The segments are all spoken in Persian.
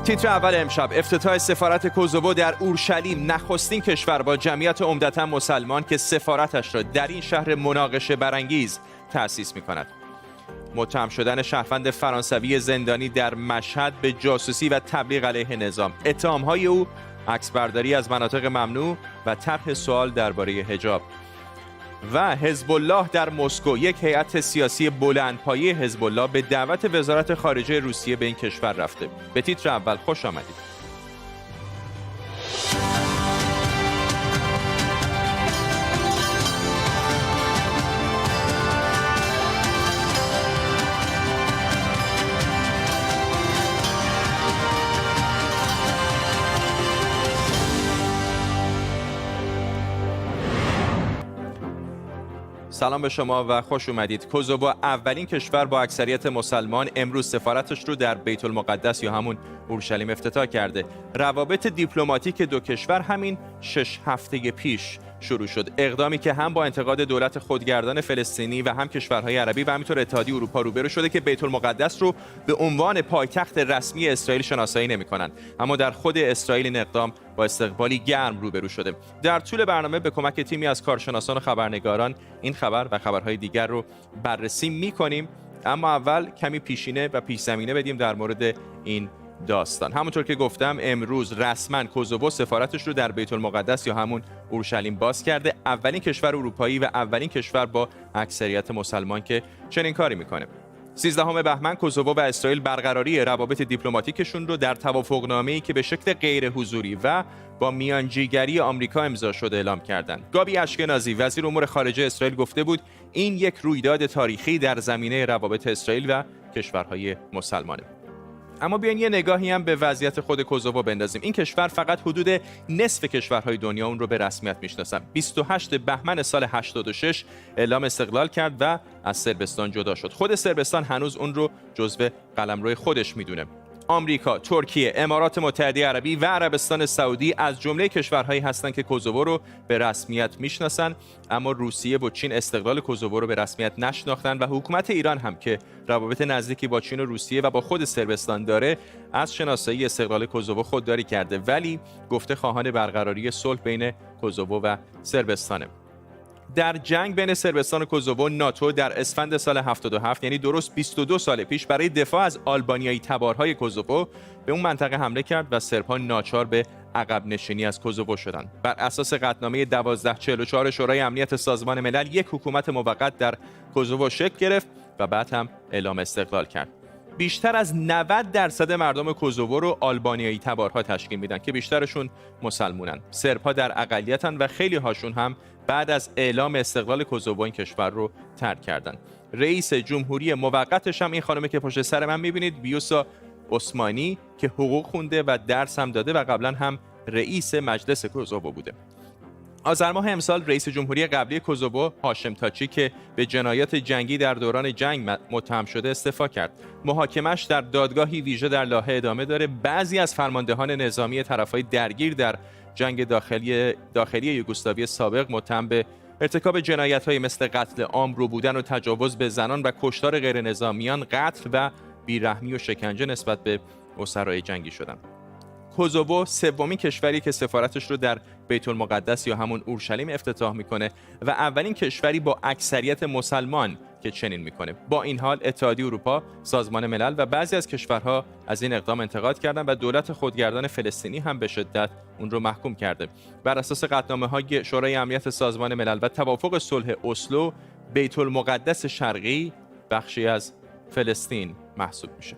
تیتر اول امشب: افتتاح سفارت کوزوو در اورشلیم، نخستین کشور با جمعیت عمدتاً مسلمان که سفارتش را در این شهر مناقشه برانگیز تأسیس می‌کند. متهم شدن شهروند فرانسوی زندانی در مشهد به جاسوسی و تبلیغ علیه نظام. اتهام‌های او عکسبرداری از مناطق ممنوع و طرح سوال درباره حجاب. و حزب الله در مسکو، یک هیئت سیاسی بلندپایه حزب الله به دعوت وزارت خارجه روسیه به این کشور رفته. به تیتر اول خوش آمدید. سلام به شما و خوش اومدید. کوزوو، اولین کشور با اکثریت مسلمان، امروز سفارتش رو در بیت المقدس یا همون اورشلیم افتتاح کرده. روابط دیپلماتیک دو کشور همین 6 هفته پیش شروع شد. اقدامی که هم با انتقاد دولت خودگردان فلسطینی و هم کشورهای عربی و همینطور اتحادیه اروپا روبرو شده که بیت المقدس رو به عنوان پایتخت رسمی اسرائیل شناسایی نمی‌کنند. اما در خود اسرائیل این اقدام با استقبالی گرم روبرو شده. در طول برنامه به کمک تیمی از کارشناسان و خبرنگاران این خبر و خبرهای دیگر رو بررسی می‌کنیم. اما اول کمی پیشینه و پیش زمینه بدیم در مورد این داستان. همونطور که گفتم امروز رسما کوزوو سفارتش رو در بیت المقدس یا همون اورشلیم باز کرده. اولین کشور اروپایی و اولین کشور با اکثریت مسلمان که چنین کاری میکنه. 13 بهمن کوزوو و اسرائیل برقراری روابط دیپلماتیکشون رو در توافقنامه‌ای که به شکل غیر حضوری و با میانجیگری آمریکا امضا شده اعلام کردند. گابی اشکنازی وزیر امور خارجه اسرائیل گفته بود این یک رویداد تاریخی در زمینه روابط اسرائیل و کشورهای مسلمانه. اما بیاین یه نگاهی هم به وضعیت خود کوزوو بندازیم. این کشور فقط حدود نصف کشورهای دنیا اون رو به رسمیت میشناسن. 28 بهمن سال 86 اعلام استقلال کرد و از صربستان جدا شد. خود صربستان هنوز اون رو جزو قلمرو خودش میدونه. آمریکا، ترکیه، امارات متحده عربی و عربستان سعودی از جمله کشورهایی هستند که کوزوو رو به رسمیت میشناسن، اما روسیه و چین استقلال کوزوو رو به رسمیت نشناختن و حکومت ایران هم که روابط نزدیکی با چین و روسیه و با خود صربستان داره از شناسایی استقلال کوزوو خودداری کرده، ولی گفته خواهان برقراری صلح بین کوزوو و صربستانه. در جنگ بین صربستان و کوزوو، ناتو در اسفند سال 77 یعنی درست 22 سال پیش برای دفاع از آلبانیایی تبارهای کوزوو به اون منطقه حمله کرد و سرب‌ها ناچار به عقب نشینی از کوزوو شدند. بر اساس قطعنامه 1244 شورای امنیت سازمان ملل یک حکومت موقت در کوزوو شکل گرفت و بعد هم اعلام استقلال کرد. بیشتر از 90% مردم کوزوو رو آلبانیایی تبارها تشکیل میدن که بیشترشون مسلمونن. سرب‌ها در اقلیتن و خیلی هاشون هم بعد از اعلام استقلال کوزوو این کشور رو ترک کردن. رئیس جمهوری موقتش هم این خانمی که پشت سر من میبینید، بیوسا عثمانی، که حقوق خونده و درس هم داده و قبلا هم رئیس مجلس کوزوو بوده. آذر ماه امسال رئیس جمهوری قبلی کوزوو هاشم تاچی که به جنایات جنگی در دوران جنگ متهم شده استعفا کرد. محاکمش در دادگاهی ویژه در لاهه ادامه داره. بعضی از فرماندهان نظامی طرفای درگیر در جنگ داخلی یوگسلاوی سابق متهم به ارتکاب جنایت‌های مثل قتل عام، رو بودن و تجاوز به زنان و کشتار غیر نظامیان، قتل و بیرحمی و شکنجه نسبت به اسرای جنگی شدند. کوزوو سومین کشوری که سفارتش رو در بیت المقدس یا همون اورشلیم افتتاح میکنه و اولین کشوری با اکثریت مسلمان که چنین میکنه. با این حال اتحادیه اروپا، سازمان ملل و بعضی از کشورها از این اقدام انتقاد کردند و دولت خودگردان فلسطینی هم به شدت اون رو محکوم کرده. بر اساس قطعنامه‌های شورای امنیت سازمان ملل و توافق صلح اسلو، بیت المقدس شرقی بخشی از فلسطین محسوب میشه.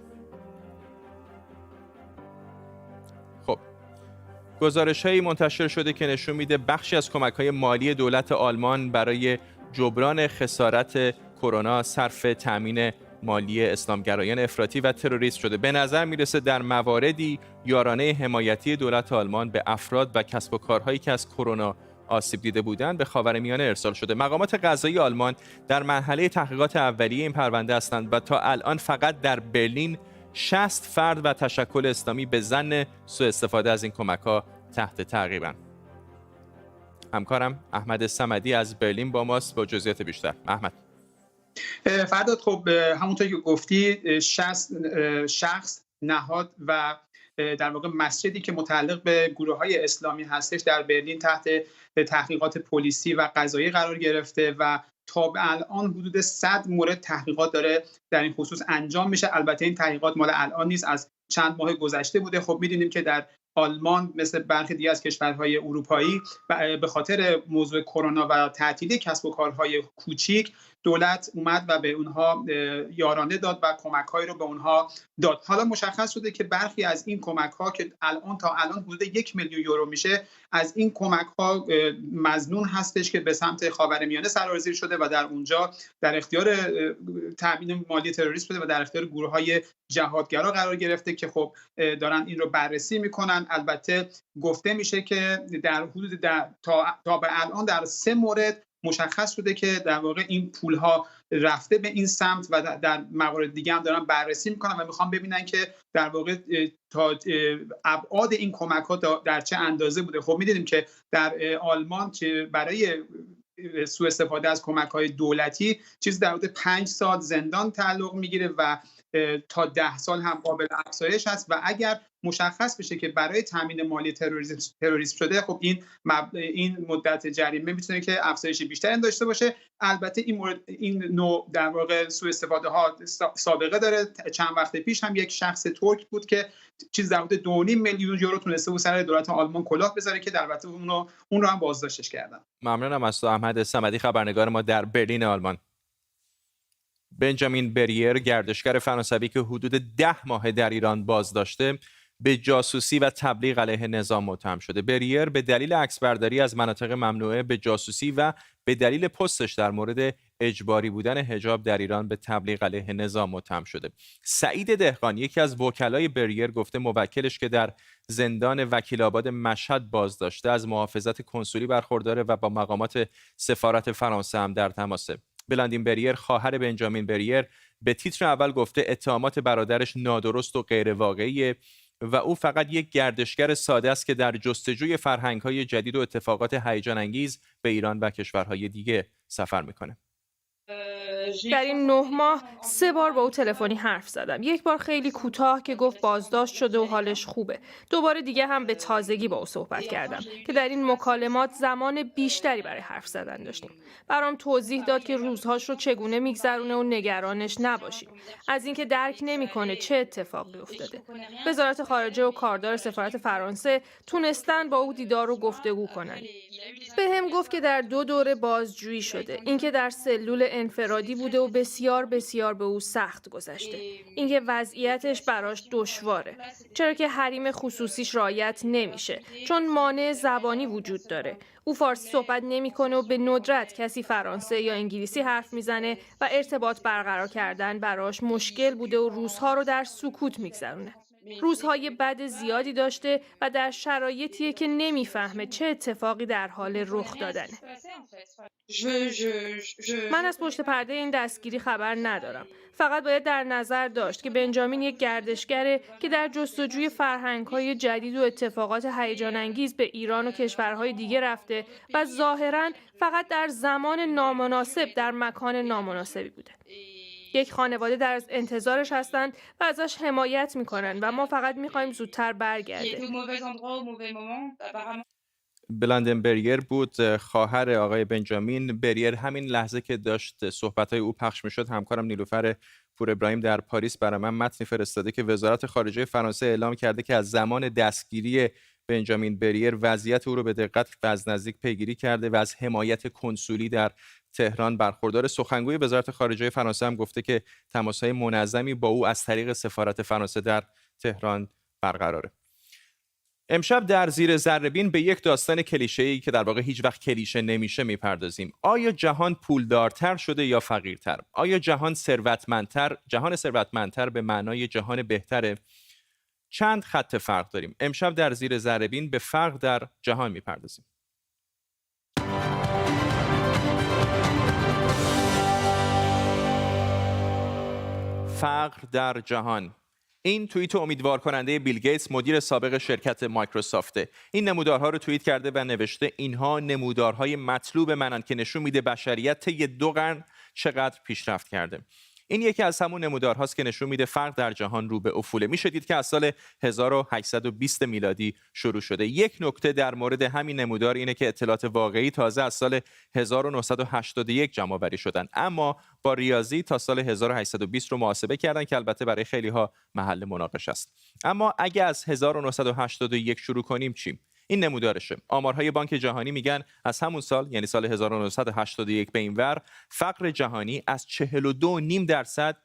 گزارش‌هایی منتشر شده که نشون میده بخشی از کمک‌های مالی دولت آلمان برای جبران خسارت کرونا صرف تامین مالی اسلامگرایان افراطی و تروریست شده. به نظر میرسه در مواردی یارانه حمایتی دولت آلمان به افراد و کسب و کارهایی که از کرونا آسیب دیده بودند به خاورمیانه ارسال شده. مقامات قضایی آلمان در مرحله تحقیقات اولیه این پرونده هستند و تا الان فقط در برلین 60 فرد و تشکل اسلامی به ظن سوء استفاده از این کمک‌ها تحت تعقیبند. همکارم احمد صمدی از برلین با ماست با جزئیات بیشتر. احمد. فرداد، خب همونطور که گفتی 60 شخص، نهاد و در واقع مسجدی که متعلق به گروه‌های اسلامی هستش در برلین تحت تحقیقات پلیسی و قضایی قرار گرفته و تا به الان حدود 100 مورد تحقیقات داره در این خصوص انجام میشه. البته این تحقیقات مال الان نیست، از چند ماه گذشته بوده. خب می‌دونیم که در آلمان مثل برخی دیگه از کشورهای اروپایی به خاطر موضوع کرونا و تعطیلی کسب و کارهای کوچیک دولت اومد و به اونها یارانه داد و کمک‌هایی رو به اونها داد. حالا مشخص شده که برخی از این کمک‌ها که تا الان حدود 1 میلیون یورو میشه، از این کمک‌ها مظنون هستش که به سمت خاورمیانه سرازیر شده و در اونجا در اختیار تامین مالی تروریست بوده و در اختیار گروه‌های جهادگرا قرار گرفته که خب دارن این رو بررسی میکنن. البته گفته میشه که در حدود تا به الان در 3 مورد مشخص شده که در واقع این پول‌ها رفته به این سمت و در موارد دیگه هم دارن بررسی میکنن و میخوان ببینن که در واقع تا ابعاد این کمک‌ها در چه اندازه بوده. خب می‌دونیم که در آلمان که برای سوء استفاده از کمک‌های دولتی چیز در حدود 5 سال زندان تعلق میگیره و تا 10 سال هم قابل افزایش هست و اگر مشخص بشه که برای تامین مالی تروریسم شده، خب این مدت جریمه میتونه که افزایش بیشتری داشته باشه. البته این نوع در واقع سوء استفاده ها سابقه داره. چند وقت پیش هم یک شخص ترک بود که چیز در حدود 2.5 میلیون یورو تونسته بود سر دولت آلمان کلاه بذاره که البته اون رو هم بازداشتش کردن. ممنونم از تو احمد صمدی، خبرنگار ما در برلین آلمان. بنجامین بریر، گردشگر فرانسوی که حدود 10 ماه در ایران بازداشته، به جاسوسی و تبلیغ علیه نظام متهم شده. بریر به دلیل عکسبرداری از مناطق ممنوعه به جاسوسی و به دلیل پستش در مورد اجباری بودن حجاب در ایران به تبلیغ علیه نظام متهم شده. سعید دهقان، یکی از وکلای بریر، گفته موکلش که در زندان وکیل‌آباد مشهد بازداشته از محافظت کنسولی برخورداره و با مقامات سفارت فرانسه هم در تماسه. بلاندین بریر، خواهر بنجامین بریر، به تیتر اول گفته اتهامات برادرش نادرست و غیر واقعیه و او فقط یک گردشگر ساده است که در جستجوی فرهنگ‌های جدید و اتفاقات هیجان انگیز به ایران و کشورهای دیگه سفر میکنه. در این 9 ماه 3 بار با او تلفنی حرف زدم. یک بار خیلی کوتاه که گفت بازداشت شده و حالش خوبه. 2 بار دیگه هم به تازگی با او صحبت کردم که در این مکالمات زمان بیشتری برای حرف زدن داشتیم. برام توضیح داد که روزهاش رو چگونه میگذرونه و نگرانش نباشیم. از اینکه درک نمیکنه چه اتفاقی افتاده. وزارت خارجه و کاردار سفارت فرانسه تونستن با او دیدار و گفتگو کنن. بهم گفت که در 2 دوره بازجویی شده. اینکه در سلول انفرادی بوده و بسیار به او سخت گذشته. اینکه وضعیتش براش دشواره. چرا که حریم خصوصیش رعایت نمیشه. چون مانع زبانی وجود داره. او فارسی صحبت نمیکنه و به ندرت کسی فرانسه یا انگلیسی حرف میزنه و ارتباط برقرار کردن براش مشکل بوده و روزها رو در سکوت میگذرونه. روزهای بد زیادی داشته و در شرایطیه که نمیفهمه چه اتفاقی در حال رخ دادنه. من از پشت پرده این دستگیری خبر ندارم. فقط باید در نظر داشت که بنجامین یک گردشگره که در جستجوی فرهنگ‌های جدید و اتفاقات هیجان انگیز به ایران و کشورهای دیگه رفته و ظاهراً فقط در زمان نامناسب در مکان نامناسبی بوده. یک خانواده در انتظارش هستند و ازش حمایت میکنن و ما فقط میخوایم زودتر برگرده. بلاندین بریر بود، خواهر آقای بنجامین بریر. همین لحظه که داشت صحبت‌های او پخش میشد، همکارم نیلوفر پور ابراهیم در پاریس برای من متنی فرستاده که وزارت خارجه فرانسه اعلام کرده که از زمان دستگیری بنجامین بریر وضعیت او رو به دقت و از نزدیک پیگیری کرده و از حمایت کنسولی در تهران برخوردار. سخنگوی وزارت خارجه فرانسه هم گفته که تماس‌های منظمی با او از طریق سفارت فرانسه در تهران برقراره. امشب در زیر ذره‌بین به یک داستان کلیشه‌ای که در واقع هیچ وقت کلیشه نمیشه میپردازیم. آیا جهان پولدارتر شده یا فقیرتر؟ آیا جهان ثروتمندتر به معنای جهان بهتره؟ چند خط فرق داریم. امشب در زیر ذره‌بین به فرق در جهان میپردازیم. فقر در جهان. این توییت امیدوار کننده بیل گیتس، مدیر سابق شرکت مایکروسافته. این نمودارها رو توییت کرده و نوشته اینها نمودارهای مطلوب منن که نشون میده بشریت طی 2 قرن چقدر پیشرفت کرده. این یکی از همون نمودارهاست که نشون میده فقر در جهان رو به افوله. میشه دید که از سال 1820 میلادی شروع شده. یک نکته در مورد همین نمودار اینه که اطلاعات واقعی تازه از سال 1981 جمع‌آوری شدن، اما با ریاضی تا سال 1820 رو محاسبه کردن که البته برای خیلی ها محل مناقشه است. اما اگه از 1981 شروع کنیم چی؟ این نمودارشه. آمارهای بانک جهانی میگن از همون سال، یعنی سال 1981 به این ور، فقر جهانی از 42.5%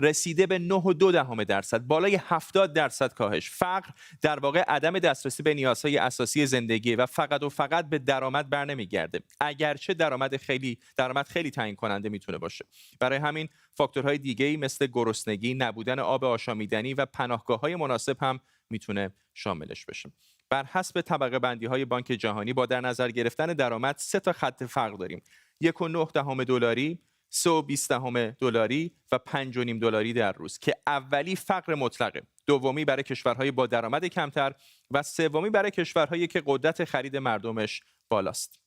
رسیده به 9.2%، بالای 70% کاهش. فقر در واقع عدم دسترسی به نیازهای اساسی زندگی و فقط به درآمد برنمیگرده، اگرچه درآمد خیلی تعیین کننده میتونه باشه. برای همین فاکتورهای دیگه‌ای مثل گرسنگی، نبودن آب آشامیدنی و پناهگاه‌های مناسب هم میتونه شاملش بشه. بر حسب طبقه بندی های بانک جهانی با در نظر گرفتن درآمد 3 تا خط فقر داریم: 1.9 دلاری، 3.20 دلاری و 5.5 دلاری در روز، که اولی فقر مطلقه، دومی برای کشورهای با درآمد کمتر و سومی برای کشورهایی که قدرت خرید مردمش بالاست.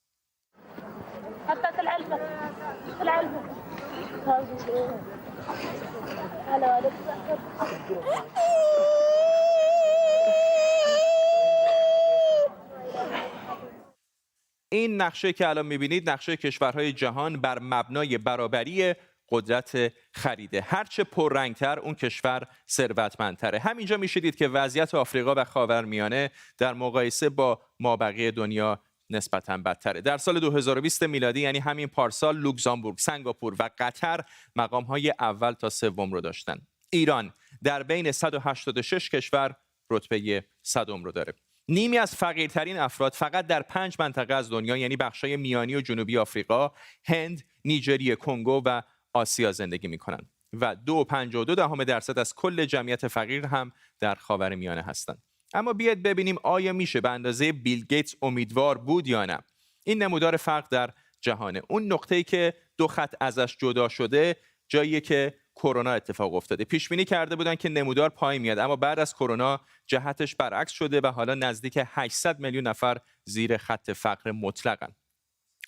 این نقشه که الان می‌بینید نقشه کشورهای جهان بر مبنای برابری قدرت خریده. هرچه پررنگتر اون کشور ثروتمندتره. همینجا میشه دید که وضعیت آفریقا و خاورمیانه در مقایسه با مابقی دنیا نسبتاً بدتره. در سال 2020 میلادی، یعنی همین پارسال، لوکزامبورگ، سنگاپور و قطر مقام‌های اول تا سوم رو داشتن. ایران در بین 186 کشور رتبه 100 رو داره. نیمی از فقیرترین افراد فقط در 5 منطقه از دنیا، یعنی بخشای میانی و جنوبی آفریقا، هند، نیجریه، کنگو و آسیا زندگی میکنن و 2.52% از کل جمعیت فقیر هم در خاورمیانه هستند. اما بیاید ببینیم آیا میشه به اندازه بیل گیتس امیدوار بود یا نه. این نمودار فقر در جهانه. اون نقطه‌ای که 2 خط ازش جدا شده جاییه که کرونا اتفاق افتاده. پیش بینی کرده بودن که نمودار پایین میاد، اما بعد از کرونا جهتش برعکس شده و حالا نزدیک 800 میلیون نفر زیر خط فقر مطلقاً.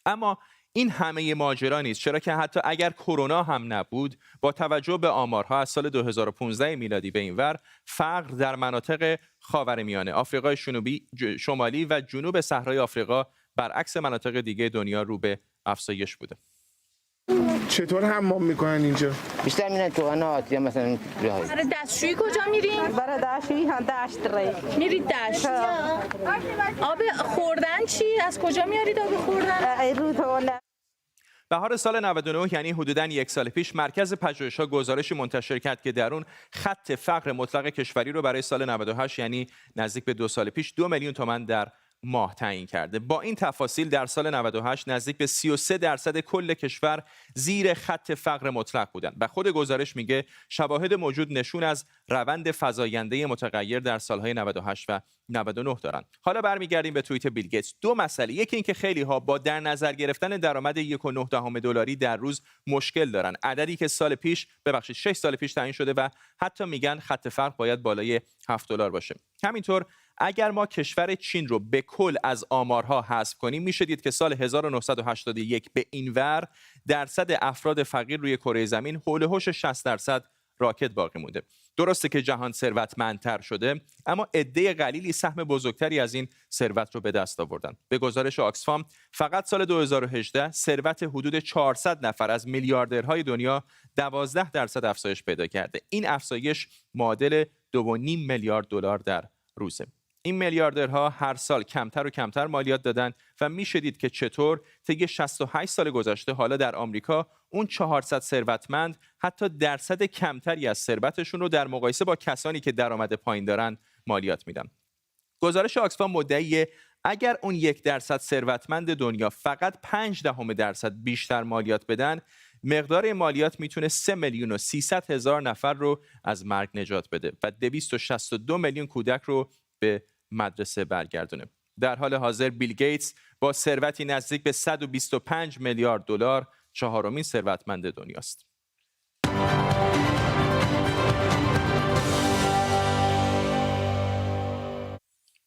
اما این همه ماجرا نیست، چرا که حتی اگر کرونا هم نبود، با توجه به آمارها از سال 2015 میلادی به این ور، فقر در مناطق خاورمیانه، آفریقای شمالی و جنوب صحرای آفریقا برعکس مناطق دیگه دنیا رو به افزایش بوده. چطور حمام میکنن اینجا؟ بیشتر میرن تو قنات یا مثلا جاهای. برای دستشویی کجا میرین؟ برای دستشویی هم دشت ری. میرید دشت. آب خوردن چی؟ از کجا میارید آب خوردن؟ رودونه. بهار سال 99، یعنی حدوداً 1 سال پیش، مرکز پژوهش‌ها گزارشی منتشر کرد که در اون خط فقر مطلق کشوری رو برای سال 98، یعنی نزدیک به 2 سال پیش، 2 میلیون تومان در ماه تعیین کرده. با این تفاصیل در سال 98 نزدیک به 33% کل کشور زیر خط فقر مطلق بودند و خود گزارش میگه شواهد موجود نشون از روند فزاینده متغیر در سالهای 98 و 99 دارن. حالا برمیگردیم به توییت بیل گیتس. 2 مسئله: یکی این که خیلی ها با در نظر گرفتن درآمد 1.9 دلاری در روز مشکل دارن، عددی که 6 سال پیش تعیین شده و حتی میگن خط فقر باید بالای 7 دلار باشه. همینطور اگر ما کشور چین رو به کل از آمارها حذف کنیم، میشه دید که سال 1981 به این ور درصد افراد فقیر روی کره زمین حول و حوش 60% راکت باقی مونده. درسته که جهان ثروتمندتر شده، اما عده قلیلی سهم بزرگتری از این ثروت رو به دست آوردن. به گزارش آکسفام فقط سال 2018 ثروت حدود 400 نفر از میلیاردرهای دنیا 12% افزایش پیدا کرده. این افزایش معادل 2.5 میلیارد دلار در روزه. این میلیاردرها هر سال کمتر و کمتر مالیات دادن و میشه دید که چطور طی 68 سال گذشته حالا در آمریکا اون 400 ثروتمند حتی درصد کمتری از ثروتشون رو در مقایسه با کسانی که درآمد پایین دارن مالیات میدن. گزارش آکسفام مدعیه اگر اون 1% ثروتمند دنیا فقط 0.5% بیشتر مالیات بدن، مقدار مالیات میتونه 3,300,000 نفر رو از مرگ نجات بده و 262 میلیون کودک رو به مدرسه برگردونه. در حال حاضر بیل گیتس با ثروتی نزدیک به 125 میلیارد دلار 4مین ثروتمند دنیاست.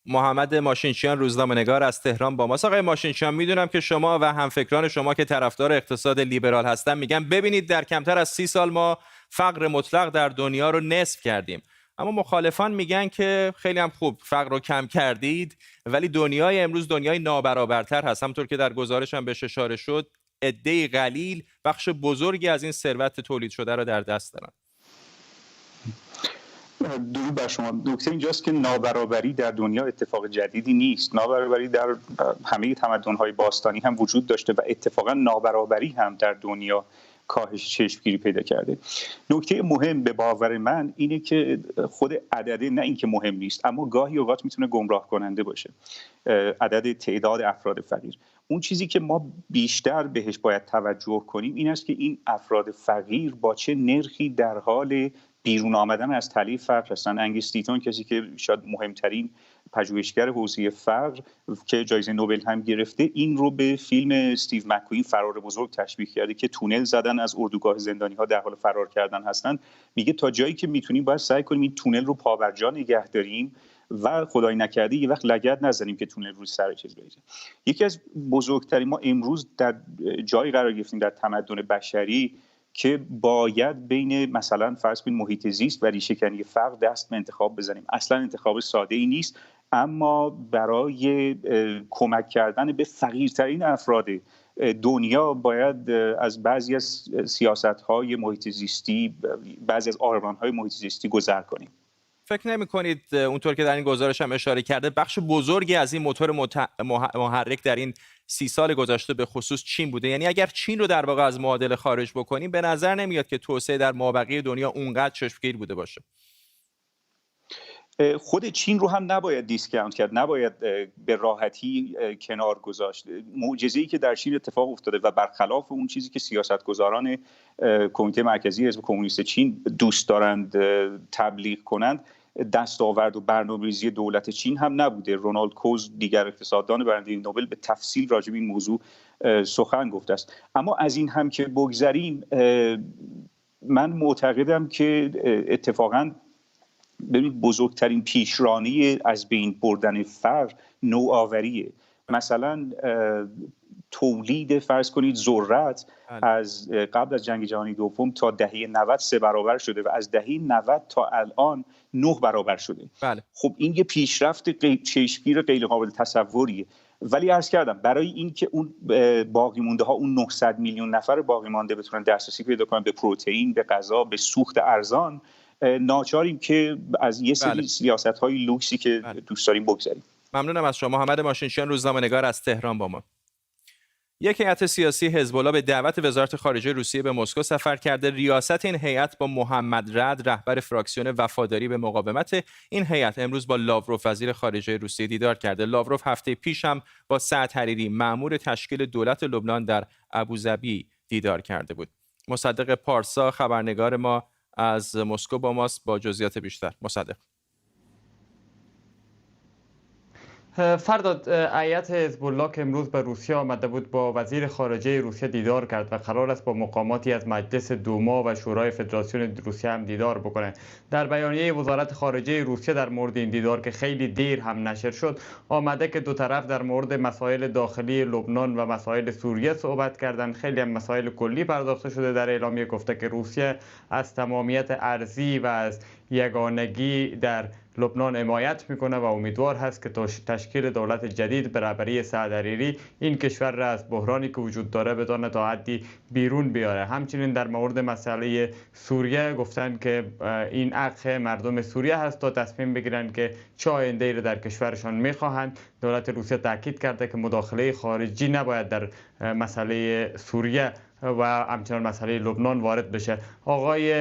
محمد ماشینچیان، روزنامه‌نگار از تهران با ماست. آقای ماشینچیان، میدونم که شما و همفکران شما که طرفدار اقتصاد لیبرال هستن میگن ببینید در کمتر از 30 سال ما فقر مطلق در دنیا رو نصف کردیم. اما مخالفان میگن که خیلی هم خوب فقر رو کم کردید، ولی دنیای امروز دنیای نابرابرتر هست. همونطور که در گزارش هم بهش اشاره شد، عده قلیل بخش بزرگی از این ثروت تولید شده رو در دست دارن. درود بر شما. نکته اینجاست که نابرابری در دنیا اتفاق جدیدی نیست. نابرابری در همه تمدن‌های باستانی هم وجود داشته و اتفاقا نابرابری هم در دنیا کاهش چشمگیری پیدا کرده. نکته مهم به باور من اینه که خود عدده نه اینکه مهم نیست، اما گاهی اوقات میتونه گمراه کننده باشه. عدد تعداد افراد فقیر. اون چیزی که ما بیشتر بهش باید توجه کنیم این است که این افراد فقیر با چه نرخی در حال بیرون آمدن از تله فقر هستن. انگیس دیتون، کسی که شاید مهمترین پژوهشگر حوزه فقر که جایزه نوبل هم گرفته، این رو به فیلم استیو مک‌کوین فرار بزرگ تشبیه کرده که تونل زدن از اردوگاه زندانی‌ها در حال فرار کردن هستن. میگه تا جایی که میتونیم باید سعی کنیم این تونل رو پابرجا نگه داریم و خدای نکرده یه وقت لگد نزنیم که تونل روی سر چیز بریزه. یکی از بزرگترین، ما امروز در جایی قرار گرفتیم در تمدن بشری که باید بین مثلا فرض کنید محیط زیست و ریشه‌کنی فقر دست به انتخاب بزنیم. اصلا انتخاب ساده ای نیست، اما برای کمک کردن به فقیرترین افراد دنیا باید از بعضی از سیاست‌های محیط زیستی، بعضی از آرمان‌های محیط زیستی گذر کنیم. فکر نمی کنید اونطور که در این گزارش هم اشاره کرده بخش بزرگی از این موتور محرک در این 30 سال گذشته به خصوص چین بوده؟ یعنی اگر چین رو در واقع از معادله خارج بکنیم به نظر نمیاد که توسعه در مابقی دنیا اونقدر چشمگیر بوده باشه. خود چین رو هم نباید دیسکاونت کرد، نباید به راحتی کنار گذاشت. معجزه‌ای که در چین اتفاق افتاده و برخلاف اون چیزی که سیاستگزاران کمیته مرکزی حزب کمونیست چین دوست دارند تبلیغ کنند، دستاورد و برنامه‌ریزی دولت چین هم نبوده. رونالد کوز، دیگر اقتصاددان برنده نوبل، به تفصیل راجع به این موضوع سخن گفته است. اما از این هم که بگذریم، من معتقدم که اتفاقاً ببینید بزرگترین پیشرانی از بین بردن فقر نوآوریه. مثلا تولید فرض کنید ذرت از قبل از جنگ جهانی دوم تا دهه 90 3 برابر شده و از دهه 90 تا الان 9 برابر شده. بله. خب این یه پیشرفت چشمگیر غیر قابل تصوریه. ولی عرض کردم برای اینکه اون باقی مونده ها، اون 900 میلیون نفر باقی مانده بتونن دسترسی پیدا کنن به پروتئین، به غذا، به سوخت ارزان، ناچاریم که از یه سری سیاست‌های لوکسی که دوست داریم بگذاریم. ممنونم از شما. محمد ماشینچیان، روزنامه‌نگار از تهران با ما. یک هیئت سیاسی حزب الله به دعوت وزارت خارجه روسیه به مسکو سفر کرده. ریاست این هیئت با محمد رد، رهبر فراکسیون وفاداری به مقاومت، این هیئت امروز با لاوروف وزیر خارجه روسیه دیدار کرده. لاوروف هفته پیش هم با سعد حریری، مأمور تشکیل دولت لبنان در ابوظبی دیدار کرده بود. مصدق پارسا خبرنگار ما از مسکو با ماست با جزئیات بیشتر. مصدق. فرداد، هیئت حزب الله که امروز به روسیه آمده بود با وزیر خارجه روسیه دیدار کرد و قرار است با مقاماتی از مجلس دوما و شورای فدراسیون روسیه هم دیدار بکنه. در بیانیه وزارت خارجه روسیه در مورد این دیدار که خیلی دیر هم نشر شد، آمده که دو طرف در مورد مسائل داخلی لبنان و مسائل سوریه صحبت کردند. خیلی هم مسائل کلی پرداخته شده. در اعلامیه گفته که روسیه از تمامیت ارضی و از یگانگی در لبنان حمایت میکنه و امیدوار هست که تشکیل دولت جدید به رهبری سعد حریری این کشور را از بحرانی که وجود داره بتونه تا حدی بیرون بیاره. همچنین در مورد مسئله سوریه گفتن که این حق مردم سوریه هست تا تصمیم بگیرن که چه آینده‌ای را در کشورشان میخواهند. دولت روسیه تاکید کرده که مداخله خارجی نباید در مسئله سوریه و همچنان مسئله لبنان وارد بشه. آقای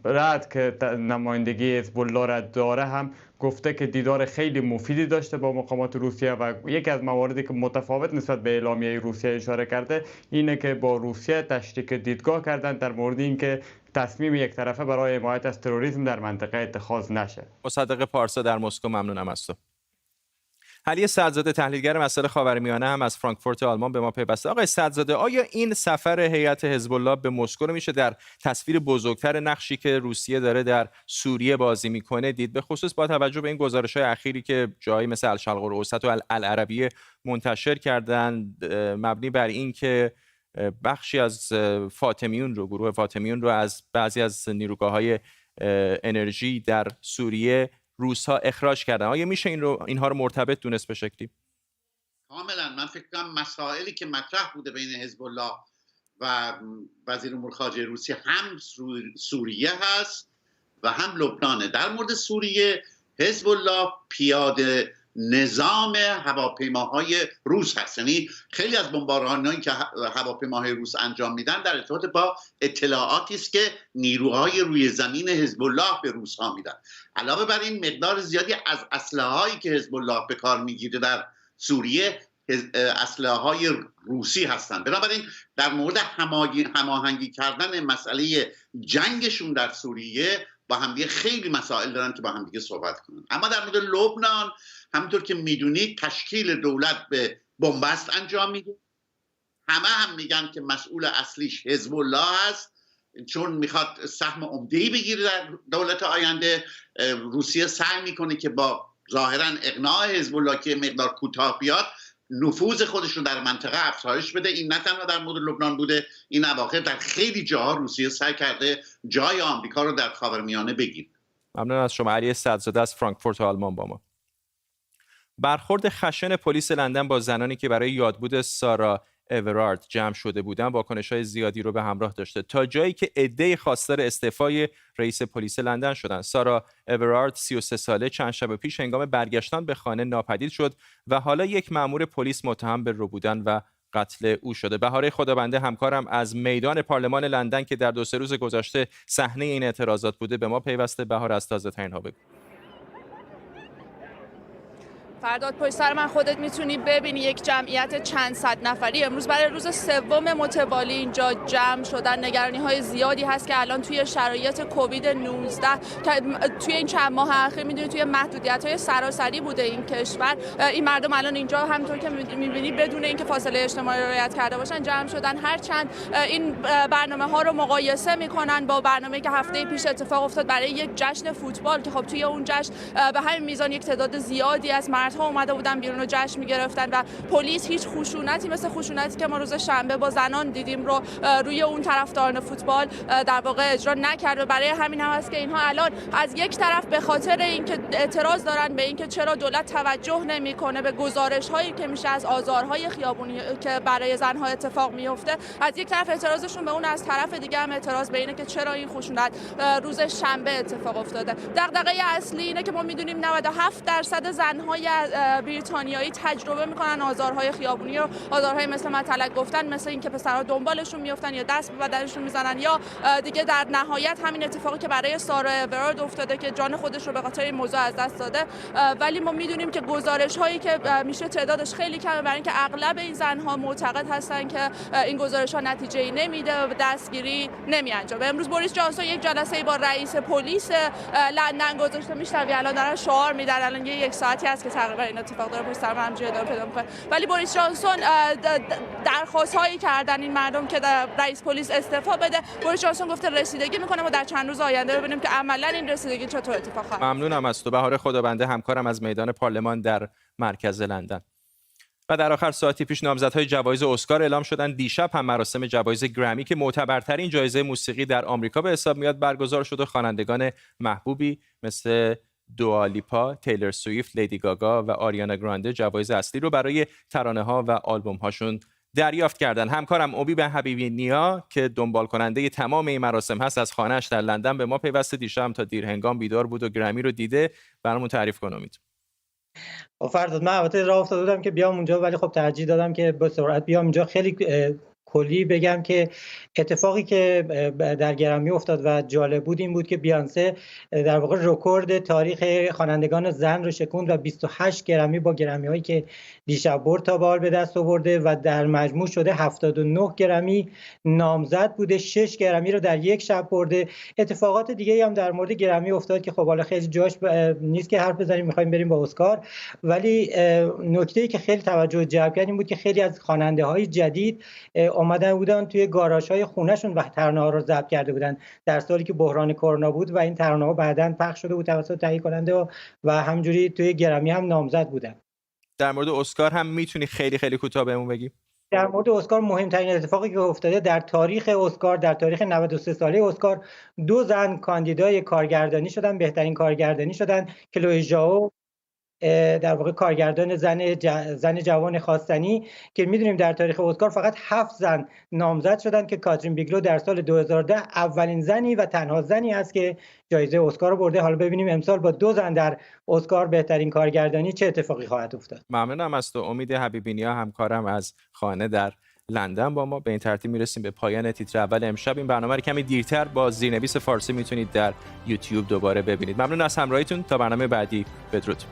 رد که نمایندگی حزب الله را داره هم گفته که دیدار خیلی مفیدی داشته با مقامات روسیه و یکی از مواردی که متفاوت نسبت به اعلامیه روسیه اشاره کرده اینه که با روسیه تشریک دیدگاه کردن در مورد اینکه تصمیم یک طرفه برای حمایت از تروریسم در منطقه اتخاذ نشه. مصدق پارسا در مسکو، ممنونم از تو. علی سعدزاده، تحلیلگر مسائل خاورمیانه هم از فرانکفورت آلمان به ما پیوسته. آقای سعدزاده، آیا این سفر هیئت حزب الله به مسکو رو میشه در تصویر بزرگتر نقشی که روسیه داره در سوریه بازی میکنه دید، به خصوص با توجه به این گزارش‌های اخیری که جایی مثل الشرق الاوسط و العربیه منتشر کردند مبنی بر این که بخشی از فاطمیون رو، گروه فاطمیون رو از بعضی از نیروگاه‌های انرژی در سوریه روس‌ها اخراج کردن. آیا میشه اینها رو مرتبط دونست به شکلی؟ کاملا. من فکر کنم مسائلی که مطرح بوده بین حزب الله و وزیر امور خارجه روسیه هم سوریه هست و هم لبنانه. در مورد سوریه حزب الله پیاده نظام هواپیماهای روس هست، یعنی خیلی از بمبارانایی که هواپیماهای روس انجام میدن در ارتباط با اطلاعاتی است که نیروهای روی زمین حزب الله به روس ها میدن. علاوه بر این مقدار زیادی از اسلحه هایی که حزب الله به کار میگیره در سوریه اسلحه های روسی هستند. بنابراین در مورد هماهنگی کردن مسئله جنگشون در سوریه با همدیگه خیلی مسائل دارن که با همدیگه صحبت کنن. اما در مورد لبنان همونطور که میدونید تشکیل دولت به بنبست انجام میده. هم میگن که مسئول اصلیش حزب الله است چون میخواد سهم عمده‌ای بگیره در دولت آینده. روسیه سعی میکنه که با ظاهرا اقناع حزب الله که مقدار کوتاه بیاد نفوذ خودش رو در منطقه افزایش بده. این نه تنها در مورد لبنان بوده، این اواخر در خیلی جاها روسیه سعی کرده جای آمریکا رو در خاورمیانه بگیره. ممنون از شما. علی صدرزاده از فرانکفورت آلمان با ما. برخورد خشن پلیس لندن با زنانی که برای یادبود سارا اورارد جمع شده بودند واکنش‌های زیادی رو به همراه داشته، تا جایی که عده‌ای خواستار استعفای رئیس پلیس لندن شدند. سارا اورارد 33 ساله چند شب پیش هنگام برگشتن به خانه ناپدید شد و حالا یک مأمور پلیس متهم به ربودن و قتل او شده. بهاره خدابنده همکارم از میدان پارلمان لندن که در 2-3 روز گذشته صحنه این اعتراضات بوده به ما پیوسته. بهار از تازه‌ترین ها بگو. فرداد پشت سر من خودت میتونی ببینی یک جمعیت چند صد نفری امروز برای روز سوم متوالی اینجا جمع شدن. نگرانی های زیادی هست که الان توی شرایط کووید 19 که توی این چند ماه اخیر میدونید توی محدودیت های سراسری بوده این کشور، این مردم الان اینجا همونطور که میبینی بدون اینکه فاصله اجتماعی رعایت کرده باشن جمع شدن. هرچند این برنامه ها رو مقایسه میکنن با برنامه‌ای که هفته پیش اتفاق افتاد برای یک جشن فوتبال که خب توی اون جشن به همین میزان یک تعداد زیادی از ها اومده بودن بیرون و جشن می‌گرفتن و پلیس هیچ خشونتی مثل خشونتی که ما روز شنبه با زنان دیدیم رو روی اون طرفداران فوتبال در واقع اجرا نکرد. و برای همین هم است که اینها الان از یک طرف به خاطر اینکه اعتراض دارن به اینکه چرا دولت توجه نمی‌کنه به گزارش‌هایی که میشه از آزارهای خیابونی که برای زن‌ها اتفاق میفته، از یک طرف اعتراضشون به اون، از طرف دیگه هم اعتراض به اینه که چرا این خشونت روز شنبه اتفاق افتاده. دغدغه اصلی اینه که ما می‌دونیم 97% زن‌های بریتانیایی تجربه میکنن آزارهای خیابونی و آزارهای مثل مطلق گفتن، مثل اینکه پسرها دنبالشون میافتن یا دست به بدنشون میزنن، یا دیگه در نهایت همین اتفاقی که برای سارا اورارد افتاده که جان خودش رو به خاطر این موضوع از دست داده. ولی ما میدونیم که گزارش هایی که میشه تعدادش خیلی کمه، برای اینکه اغلب این زنها معتقد هستن که این گزارش ها نتیجه‌ای نمیده و دستگیری نمیانجامه. امروز بوریس جانسون یک جلسه با رئیس پلیس لندن گذاشته، میشنوی الان دارن شعار میدن. الان یک ساعتی است که تقریبا این اتفاق داره پشت سر من همینجوری ادامه پیدا می‌کنه. ولی بوریس جانسون درخواست‌هایی کردن این مردم که رئیس پلیس استعفا بده. بوریس جانسون گفته رسیدگی می‌کنه و در چند روز آینده ببینیم که عملاً این رسیدگی چطور اتفاق خواهد. ممنونم از تو بهاره خدابنده همکارم از میدان پارلمان در مرکز لندن. و در آخر ساعتی پیش نامزدهای جوایز اسکار اعلام شدند. دیشب هم مراسم جوایز گرمی که معتبرترین جایزه موسیقی در آمریکا به حساب میاد برگزار شد و خوانندگان محبوبی مثل دوالیپا، تیلر سویفت، لیدی گاگا و آریانا گرانده جوایز اصلی رو برای ترانه‌ها و آلبوم‌هاشون دریافت کردن. همکارم امیب حبیبی نیا که دنبال کننده تمام این مراسم هست از خانه‌اش در لندن به ما پیوسته. دیشب تا دیر هنگام بیدار بود و گرمی رو دیده. برامون تعریف کن امید. فرداد من البته راه افتاده بودم که بیام اونجا، ولی خب ترجیح دادم که به سرعت بیام اینجا. خیلی کلی بگم که اتفاقی که در گرمی افتاد و جالب بود این بود که بیانسه در واقع رکورد تاریخ خوانندگان زن رو شکوند و 28 گرمی با گرمی هایی که دیشب برد تا به حال به دست آورده و در مجموع شده 79 گرمی نامزد بوده. 6 گرمی رو در یک شب برده. اتفاقات دیگه هم در مورد گرمی افتاد که خب حالا خیلی جاش نیست که حرف بزنیم، می‌خوایم بریم با اسکار. ولی نکته‌ای که خیلی توجه جلب کرد این بود که خیلی از خواننده‌های جدید اومدن بودن توی گاراژهای خونه‌شون و ترانه‌ها رو ضبط کرده بودن در سالی که بحران کرونا بود و این ترانه‌ها بعداً پخش شده بود توسط تهیه کننده و همینجوری توی گرمی هم نامزد بودن. در مورد اسکار هم میتونی خیلی کوتاه بهمون بگی؟ در مورد اسکار مهمترین اتفاقی که افتاده در تاریخ اسکار، در تاریخ 93 ساله اسکار، 2 زن کاندیدای کارگردانی شدن، بهترین کارگردانی شدن. کلوی ژائو در واقع کارگردان زن جوان خواستنی که میدونیم در تاریخ اسکار فقط 7 زن نامزد شدن که کاترین بیگلو در سال 2010 اولین زنی و تنها زنی است که جایزه اسکار رو برده. حالا ببینیم امسال با 2 زن در اسکار بهترین کارگردانی چه اتفاقی خواهد افتاد. ممنونم از تو امید حبیبینیا، همکارم از خانه در لندن با ما. به این ترتیب میرسیم به پایان تیتر اول امشب. این برنامه رو کمی دیرتر با زیرنویس فارسی میتونید در یوتیوب دوباره ببینید. ممنون از همراهیتون، تا برنامه بعدی، بدرود.